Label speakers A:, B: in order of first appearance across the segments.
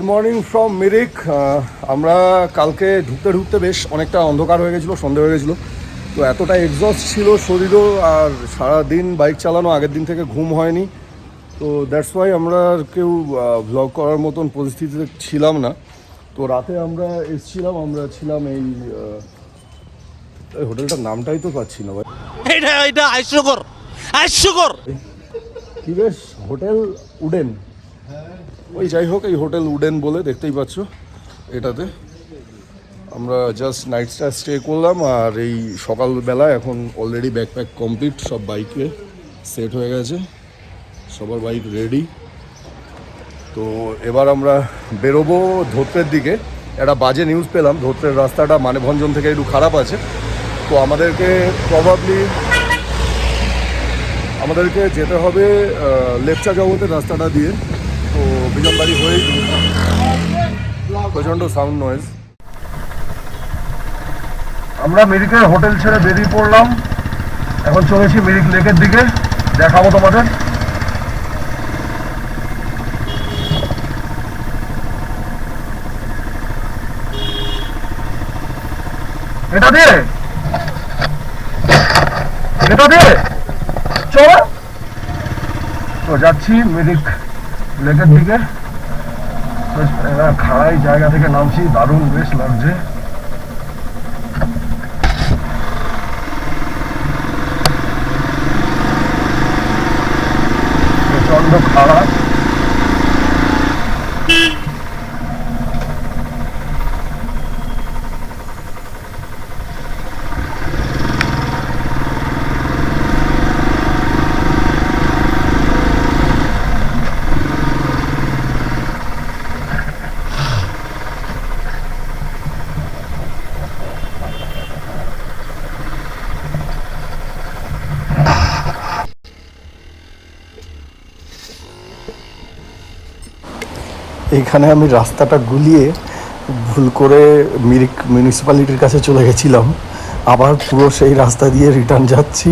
A: Good morning from Mirik. আমরা কালকে ঢুকতে ঢুকতে বেশ অনেকটা অন্ধকার হয়ে গেছিলো, সন্ধে হয়ে গেছিলো। তো এতটা এক্সস্ট ছিল শরীরও, আর সারাদিন বাইক চালানো, আগের দিন থেকে ঘুম হয়নি। তো দ্যাটস ওয়াই আমরা আর কেউ ভ্লগ করার মতন পরিস্থিতিতে ছিলাম না। তো রাতে আমরা এসেছিলাম, আমরা ছিলাম এই হোটেলটার নামটাই তো পাচ্ছি না ভাই।
B: এটা হাস্যকর
A: কি বেশ, হোটেল উডেন, ওই যাই হোক, এই হোটেল উডেন বলে দেখতেই পাচ্ছ। এটাতে আমরা জাস্ট নাইটটা স্টে করলাম, আর এই সকালবেলা এখন অলরেডি ব্যাকপ্যাক কমপ্লিট, সব বাইকে সেট হয়ে গেছে, সবার বাইক রেডি। তো এবার আমরা বেরোবো ধোত্রের দিকে। একটা বাজে নিউজ পেলাম, ধোত্রের রাস্তাটা মানেভঞ্জন থেকে একটু খারাপ আছে। তো আমাদেরকে যেতে হবে লেপচা জগতের রাস্তাটা দিয়ে। তো বিজনবাড়ি হয়েই প্রচণ্ড সাউন্ড নয়েজ। আমরা মিরিকের হোটেল ছেড়ে বেরিয়ে পড়লাম, এখন চলেছি মিরিক লেকের দিকে, দেখাবো তোমাদের। এটা দিয়ে চলো। তো যাচ্ছি মিরিক লেকের দিকে। খাড়াই জায়গা থেকে নামছি, দারুণ বেশ লাগছে। প্রচন্ড খাড়া। এইখানে আমি রাস্তাটা গুলিয়ে ভুল করে মিরিক মিউনিসিপ্যালিটির কাছে চলে গেছিলাম, আবার পুরো সেই রাস্তা দিয়ে রিটার্ন যাচ্ছি।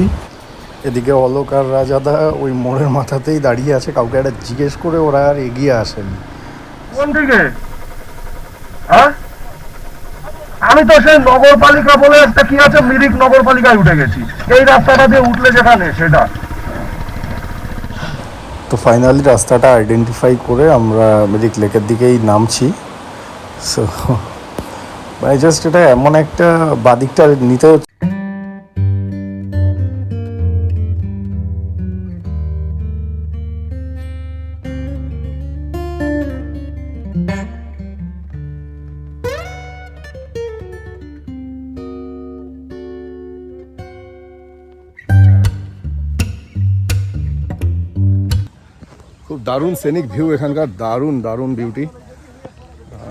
A: এদিকে অলোক আর রাজাদা ওই মোড়ের মাথাতেই দাঁড়িয়ে আছে, কাউকে একটা জিজ্ঞেস করে ওরা আর এগিয়ে আসেনি। কোন দিকে? হ্যাঁ, আমি তো সেই নগরপালিকা বলে একটা কি আছে, মিরিক নগরপালিকায় উঠে গেছি, এই রাস্তাটা দিয়ে উঠলে যেখানে সেটা। তো ফাইনালি রাস্তাটা আইডেন্টিফাই করে আমরা মিরিক লেকের দিকেই নামছি। সো মানে জাস্ট এটা এমন একটা বাদিকটা নিতে হচ্ছে। খুব দারুণ সেনিক ভিউ এখানকার, দারুণ দারুণ বিউটি।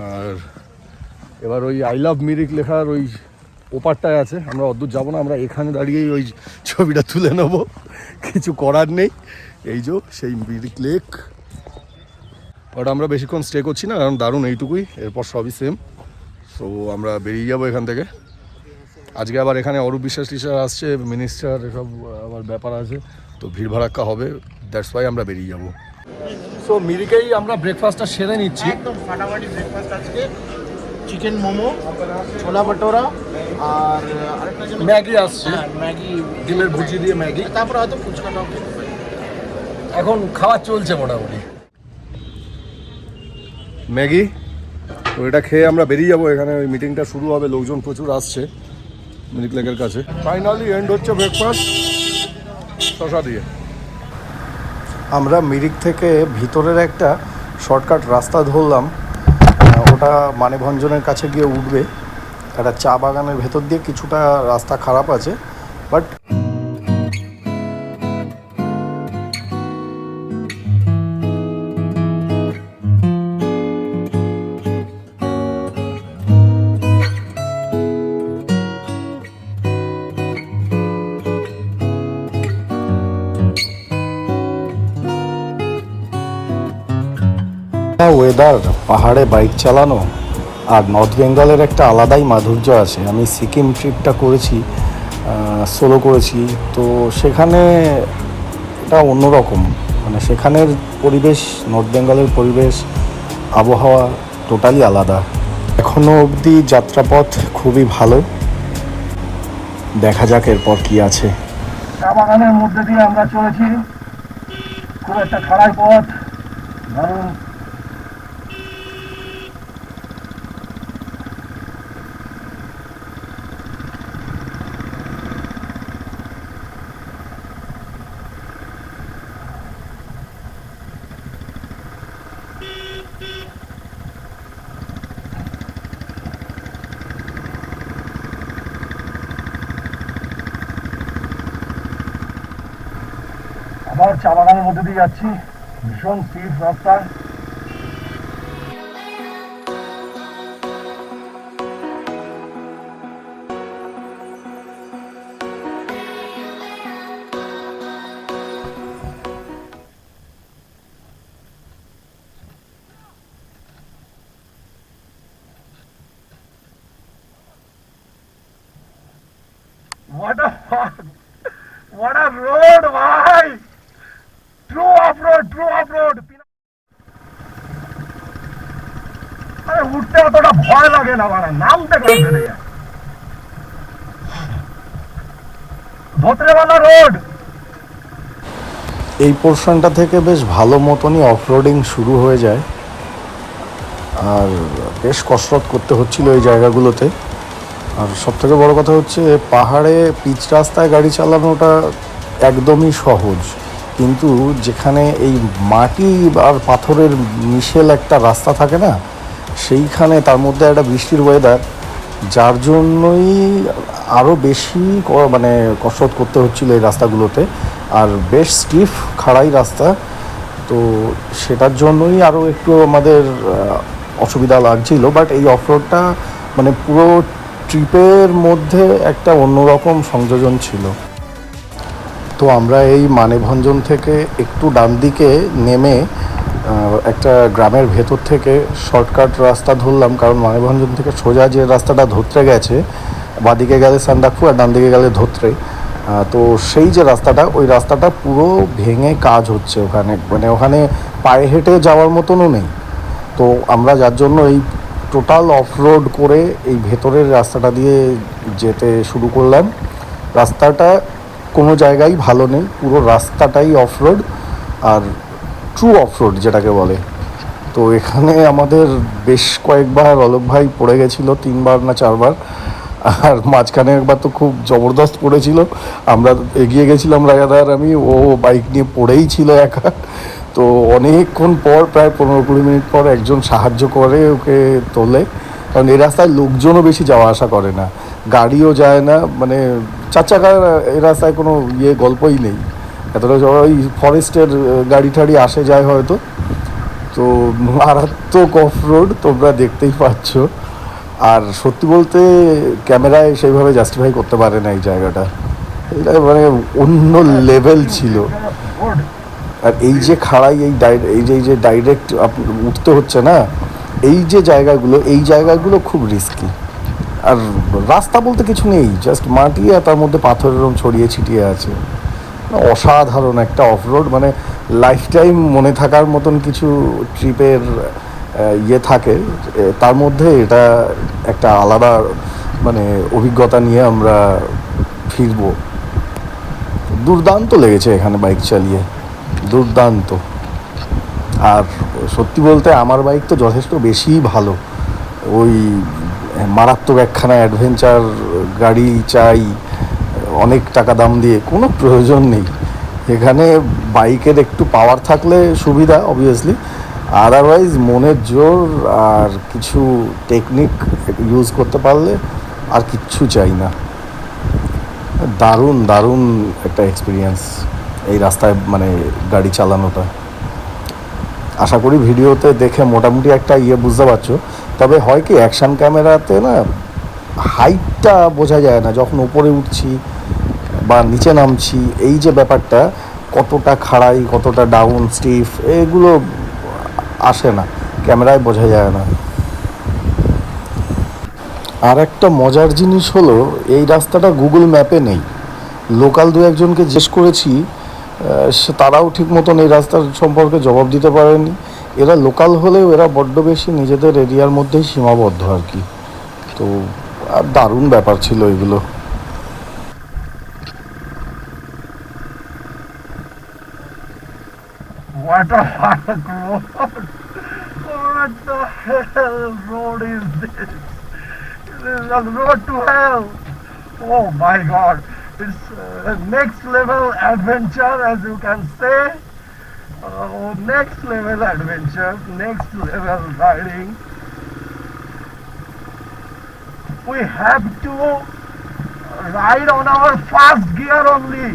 A: আর এবার ওই আই লাভ মিরিক লেখার ওই ওপারটায় আছে, আমরা অদ্ভুত যাবো না, আমরা এখানে দাঁড়িয়েই ওই ছবিটা তুলে নেবো, কিছু করার নেই। এই যে সেই মিরিক লেক, ওটা আমরা বেশিক্ষণ স্টে করছি না, কারণ দারুণ এইটুকুই, এরপর সবই সেম। সো আমরা বেরিয়ে যাবো এখান থেকে। আজকে আবার এখানে অরূপ বিশ্বাস টিচার আসছে, মিনিস্টার, এসব আবার ব্যাপার আছে, তো ভিড় ভাড়াক্কা হবে, দ্যাটস ওয়াই আমরা বেরিয়ে যাবো। সো মিরিকেই আমরা ব্রেকফাস্টটা সেরে নিচ্ছি।
B: একদম ফাটাফাটি ব্রেকফাস্ট আজকে, চিকেন মোমো, ছোলা ভটোরা আর আরেকটা
A: ম্যাগি আসছে,
B: ম্যাগি,
A: ডিমের ভুজি দিয়ে ম্যাগি,
B: তারপরে হয়তো ফুচকাটাও খেতে পারি।
A: এখন খাওয়া চলছে মোটামুটি ম্যাগি। তো এটা খেয়ে আমরা বেরিয়ে যাবো, এখানে ওই মিটিংটা শুরু হবে, লোকজন প্রচুর আসছে মিরিক লেকের কাছে। ফাইনালি এন্ড হচ্ছে ব্রেকফাস্ট শশা দিয়ে। আমরা মিরিক থেকে ভিতরের একটা শর্টকাট রাস্তা ধরলাম, ওটা মানেভঞ্জনের কাছে গিয়ে উঠবে। একটা চা বাগানের ভেতর দিয়ে কিছুটা রাস্তা খারাপ আছে, বাট ওয়েদার, পাহাড়ে বাইক চালানো আর নর্থ বেঙ্গলের একটা আলাদাই মাধুর্য আছে। আমি সিকিম ট্রিপটা করেছি, সোলো করেছি, তো সেখানে এটা অন্যরকম, মানে সেখানের পরিবেশ, নর্থ বেঙ্গলের পরিবেশ, আবহাওয়া
C: টোটালি আলাদা। এখনো অবধি যাত্রাপথ খুবই ভালো, দেখা যাক এরপর কি আছে।
A: চা বাগানের মধ্যে দিয়ে আমরা চলেছি, খুব একটা খারাপ পথ, দারুণ। আবার চা বাগানের মধ্যে দিয়ে যাচ্ছি, ভীষণ স্টিফ রাস্তা। What a fuck! What a road, ভাই! True off-road, true off-road! আরে উঠতে অতটা ভয় লাগে না, মানে নামতে গা ধরে যায়। ধোত্রেওয়ালা রোড।
C: এই পোর্শনটা থেকে বেশ ভালো মতনই অফরোডিং শুরু হয়ে যায়, আর বেশ কসরত করতে হচ্ছিল এই জায়গাগুলোতে। আর সবথেকে বড় কথা হচ্ছে, পাহাড়ে পিচ রাস্তায় গাড়ি চালানোটা একদমই সহজ, কিন্তু যেখানে এই মাটি আর পাথরের মিশেল একটা রাস্তা থাকে না, সেইখানে তার মধ্যে একটা বৃষ্টির ওয়েদার, যার জন্যই আরও বেশি মানে কসরত করতে হচ্ছিল এই রাস্তাগুলোতে। আর বেশ স্টিফ খাড়াই রাস্তা, তো সেটার জন্যই আরও একটু আমাদের অসুবিধা লাগছিল। বাট এই অফরোডটা মানে পুরো ট্রিপের মধ্যে একটা অন্যরকম সংযোজন ছিল। তো আমরা এই মানেভঞ্জন থেকে একটু ডান দিকে নেমে একটা গ্রামের ভেতর থেকে শর্টকাট রাস্তা ধরলাম, কারণ মানেভঞ্জন থেকে সোজা যে রাস্তাটা ধরতে গেছে, বাঁদিকে গেলে সান্দাকফু আর ডান দিকে গেলে ধোত্রে, তো সেই যে রাস্তাটা, ওই রাস্তাটা পুরো ভেঙে কাজ হচ্ছে ওখানে, মানে ওখানে পায়ে হেঁটে যাওয়ার মতনও নেই। তো আমরা যার জন্য এই টোটাল অফরোড করে এই ভেতরের রাস্তাটা দিয়ে যেতে শুরু করলাম। রাস্তাটা কোনো জায়গায় ভালো নেই, পুরো রাস্তাটাই অফরোড, আর ট্রু অফরোড যেটাকে বলে। তো এখানে আমাদের বেশ কয়েকবার অলোক ভাই পড়ে গেছিলো, 3বার না 4বার, আর মাঝখানে একবার তো খুব জবরদস্ত পড়েছিল। আমরা এগিয়ে গেছিলাম রায়াদার আমি, ও বাইক নিয়ে পড়েই ছিল একা। তো অনেকক্ষণ পর, প্রায় 15-20 মিনিট পর একজন সাহায্য করে ওকে তোলে, কারণ এই রাস্তায় লোকজনও বেশি যাওয়া আসা করে না, গাড়িও যায় না, মানে 4 চাকার এই রাস্তায় কোনো গল্পই নেই। এতটা ওই ফরেস্টের গাড়ি টাড়ি আসে যায় হয়তো। তো মারাত্মক অফরোড তোমরা দেখতেই পাচ্ছ। আর সত্যি বলতে ক্যামেরায় সেইভাবে জাস্টিফাই করতে পারে না এই জায়গাটা, এটা মানে অন্য লেভেল ছিল। আর এই যে খাড়াই, এই যে ডাইরেক্ট উঠতে হচ্ছে না, এই যে জায়গাগুলো, এই জায়গাগুলো খুব রিস্কি। আর রাস্তা বলতে কিছু নেই, জাস্ট মাটি আর তার মধ্যে পাথরের ছড়িয়ে ছিটিয়ে আছে। অসাধারণ একটা অফরোড, মানে লাইফ টাইম মনে থাকার মতন কিছু ট্রিপের থাকে, তার মধ্যে এটা একটা আলাদা মানে অভিজ্ঞতা নিয়ে আমরা ফিরবো। দুর্দান্ত লেগেছে এখানে বাইক চালিয়ে, দুর্দান্ত। আর সত্যি বলতে আমার বাইক তো যথেষ্ট বেশিই ভালো, ওই মারাত্মক একখানা অ্যাডভেঞ্চার গাড়ি চাই অনেক টাকা দাম দিয়ে, কোনো প্রয়োজন নেই। এখানে বাইকের একটু পাওয়ার থাকলে সুবিধা অবভিয়াসলি, আদারওয়াইজ মনের জোর আর কিছু টেকনিক ইউজ করতে পারলে আর কিচ্ছু চাই না। দারুণ দারুণ একটা এক্সপিরিয়েন্স এই রাস্তায় মানে গাড়ি চালানোটা। আশা করি ভিডিওতে দেখে মোটামুটি একটা বুঝতে পারছো। তবে হয় কি, অ্যাকশান ক্যামেরাতে না হাইটটা বোঝা যায় না, যখন উপরে উঠছি বা নিচে নামছি, এই যে ব্যাপারটা, কতটা খাড়াই কতটা ডাউন স্টিফ, এগুলো আসে না, ক্যামেরায় বোঝা যায় না। আর একটা মজার জিনিস হলো, এই রাস্তাটা গুগল ম্যাপে নেই। লোকাল 2-1জনকে জিজ্ঞেস করেছি, তারাও ঠিক মতন এই রাস্তার সম্পর্কে জবাব দিতে পারেনি। এরা লোকাল হলেও এরা বড্ড বেশি নিজেদের এরিয়ার মধ্যেই সীমাবদ্ধ আর কি। তো আর দারুণ ব্যাপার ছিল এগুলো।
A: What a hard road! What the hell road is this? This is a road to hell! Oh my god! It's next level adventure, as you can say. Next level adventure, next level riding. We have to ride on our first gear only.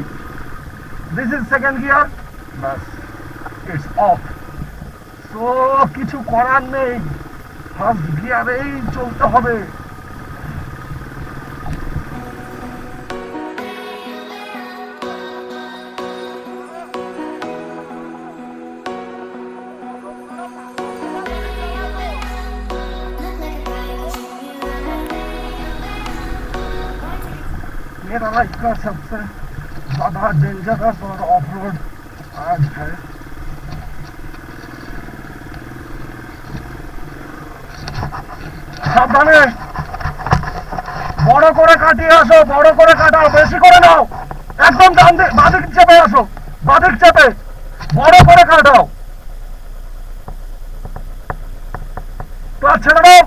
A: This is second gear. Bas, it's off. So কিছু করার নেই, first গিয়ারেই চলতে হবে। मेरा life का सबसे ज्यादा dangerous और ऑफ रोड आज है। সাবধানে, বড় করে কাটিয়ে আসো, বড় করে কাটাও, বেশি করে নাও, একদম ডান দিক বাদিক চেপে আসো, বাদিক চেপে বড় করে কাটাও। ক্লাচ ছেড়ে দাও,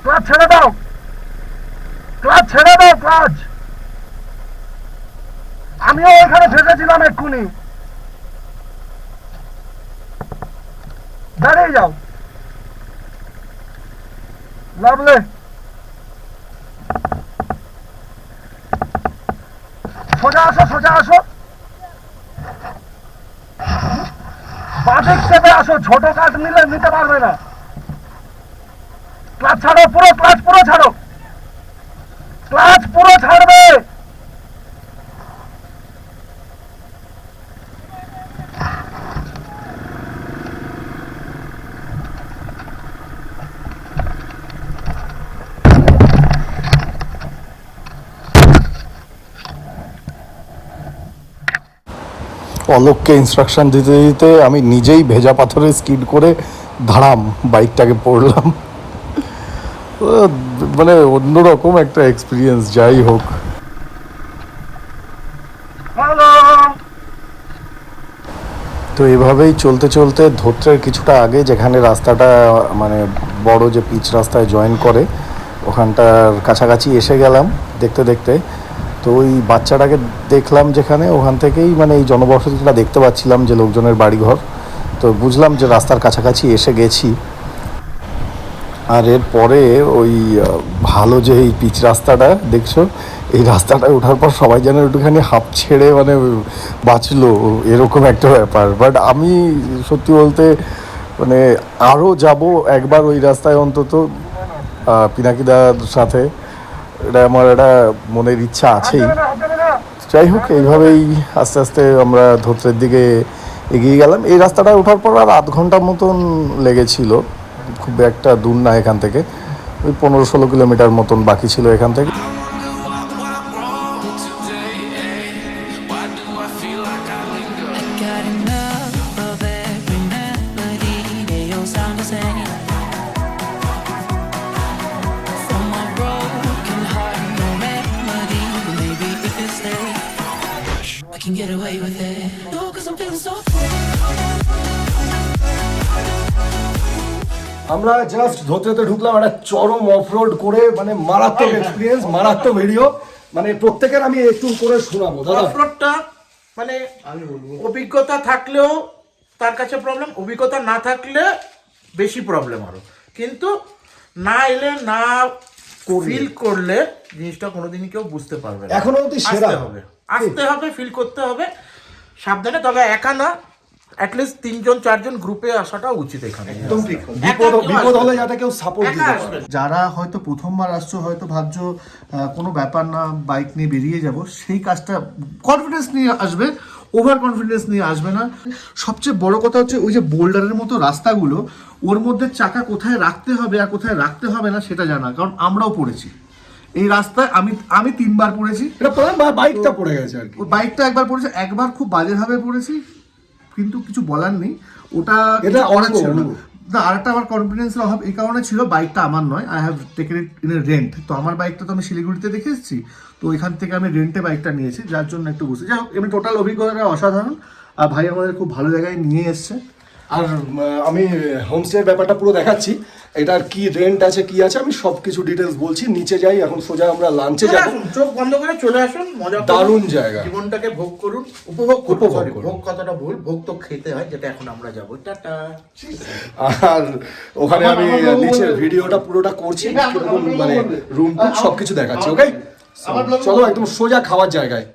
A: ক্লাচ ছেড়ে দাও, ক্লাচ ছেড়ে দাও, ক্লাচ। আমিও এখানে ফেসেছিলাম এক্ষুনি। দাঁড়িয়ে যাও, লাভলে। সোজা আসো, সোজা আসো, বাদিক চেপে আসো, ছোট কাজ নিলে নিতে পারবে না। ক্লাচ ছাড়ো, পুরো ক্লাচ পুরো ছাড়ো, ক্লাচ পুরো ছাড়বে।
C: অলোককে ইনস্ট্রাকশন দিতে দিতে আমি নিজেই ভেজা পাথরে স্কিড করে ধারাম বাইকটাকে পড়লাম। মানে অন্যরকম একটা এক্সপিরিয়েন্স। যাই হোক, তো এভাবেই চলতে চলতে ধোত্রের কিছুটা আগে, যেখানে রাস্তাটা মানে বড় যে পিচ রাস্তায় জয়েন করে, ওখানটার কাছাকাছি এসে গেলাম দেখতে দেখতে। তো ওই বাচ্চাটাকে দেখলাম যেখানে, ওখান থেকেই মানে এই জনবসতিটা দেখতে পাচ্ছিলাম যে লোকজনের বাড়িঘর। তো বুঝলাম যে রাস্তার কাছাকাছি এসে গেছি। আর এরপরে ওই ভালো যে এই পিচ রাস্তাটা দেখছো, এই রাস্তাটায় ওঠার পর সবাই যেন একটুখানি হাঁপ ছেড়ে মানে বাঁচলো, এরকম একটা ব্যাপার। বাট আমি সত্যি বলতে মানে আরও যাব একবার ওই রাস্তায় অন্তত পিনাকিদার সাথে, এটা আমার একটা মনের ইচ্ছা আছেই। যাই হোক, এইভাবেই আস্তে আস্তে আমরা ধোত্রের দিকে এগিয়ে গেলাম। এই রাস্তাটায় ওঠার পর আর আধ ঘন্টার মতন লেগেছিল, খুব একটা দূর না এখান থেকে, ওই 15-16 কিলোমিটার মতন বাকি ছিল এখান থেকে।
D: Can get away with it. No, 'cause I'm feeling so.
A: আমরা জাস্ট ধোত্রেতে ঢুকলাম, একটা চরম অফরোড করে, মানে মারাত্মক এক্সপিরিয়েন্স, মারাত্মক ভিডিও। মানে প্রত্যেকের আমি একটু করে শোনাবো দাদা।
B: অফরোডটা মানে অভিজ্ঞতা থাকলেও তার কাছে প্রবলেম, অভিজ্ঞতা না থাকলে বেশি প্রবলেম আরো। কিন্তু না এলে না ফিল করলে জিনিসটা কোনোদিনই কেউ বুঝতে পারবে না।
A: এখনো অবধি সেরা
B: আসতে হবে, ফিল করতে হবে সাবধানে। তবে একা না, অ্যাটলিস্ট 3-4জন গ্রুপে আসাটা উচিত এখানে।
A: একদম ঠিক, বিপদ হলে যাতে কেউ সাপোর্ট দিতে পারে।
E: যারা হয়তো প্রথমবার আসছো, হয়তো ভাবছো কোনো ব্যাপার না, বাইক নিয়ে বেরিয়ে যাব, সেই কাজটা কনফিডেন্স নিয়ে আসবে, ওভার কনফিডেন্স নিয়ে আসবে না। সবচেয়ে বড় কথা হচ্ছে ওই যে বোল্ডারের মতো রাস্তাগুলো, ওর মধ্যে চাকা কোথায় রাখতে হবে আর কোথায় রাখতে হবে না সেটা জানা, কারণ আমরাও পড়েছি এই রাস্তায়। আমি 3বার পড়েছি।
A: এটা বাইকটা পড়ে গেছে আর কি।
E: বাইকটা একবার পড়েছে, একবার খুব বাজেভাবে পড়েছি, কিন্তু কিছু বলার নেই, ওটা
A: এটা
E: কিছু করার
A: অনুভব,
E: ছিল না।
A: অনুভব।
E: না, আরেকটা আমার কনফিডেন্সের অভাব এই কারণে ছিল, বাইকটা আমার নয়, I have taken it in a rent. তো আমার বাইকটা তো আমি শিলিগুড়িতে দেখে এসেছি, তো এখান থেকে আমি রেন্টে বাইকটা নিয়েছি, যার জন্য একটু বুঝতে। যাই হোক, এমনি টোটাল অভিজ্ঞতাটা অসাধারণ, আর ভাই আমাদের খুব ভালো জায়গায় নিয়ে এসছে।
A: আর আমি হোমস্টের ব্যাপারটা পুরো দেখাচ্ছি, এটার কি রেন্ট আছে কি আছে আমি সব কিছু ডিটেলস বলছি। নিচে যাই, এখন সোজা আমরা লাঞ্চে
B: চলে
A: যাব।
B: আসুন, চোখ বন্ধ করে চলে আসুন, মজা করুন,
A: দারুণ জায়গা।
B: জীবনটাকে ভোগ করুন, উপভোগ করুন।
A: উপভোগ
B: Sorry,
A: করুন।
B: ভোগ কথাটা ভুল, ভোগ তো খেতে হয়, যেটা এখন আমরা যাবো। টাটা।
A: আর ওখানে আমি
E: আমার ব্লগও
A: নিচে
E: বলবে।
A: ভিডিওটা পুরোটা করছি,
E: হ্যাঁ, আমার
A: কিরকম
E: ব্লগও
A: মানে
E: বলবে।
A: রুম টুম সবকিছু দেখাচ্ছি। ওকে,
E: আমার ব্লগও
A: চলো
E: বলবে।
A: একদম সোজা খাওয়ার জায়গায়।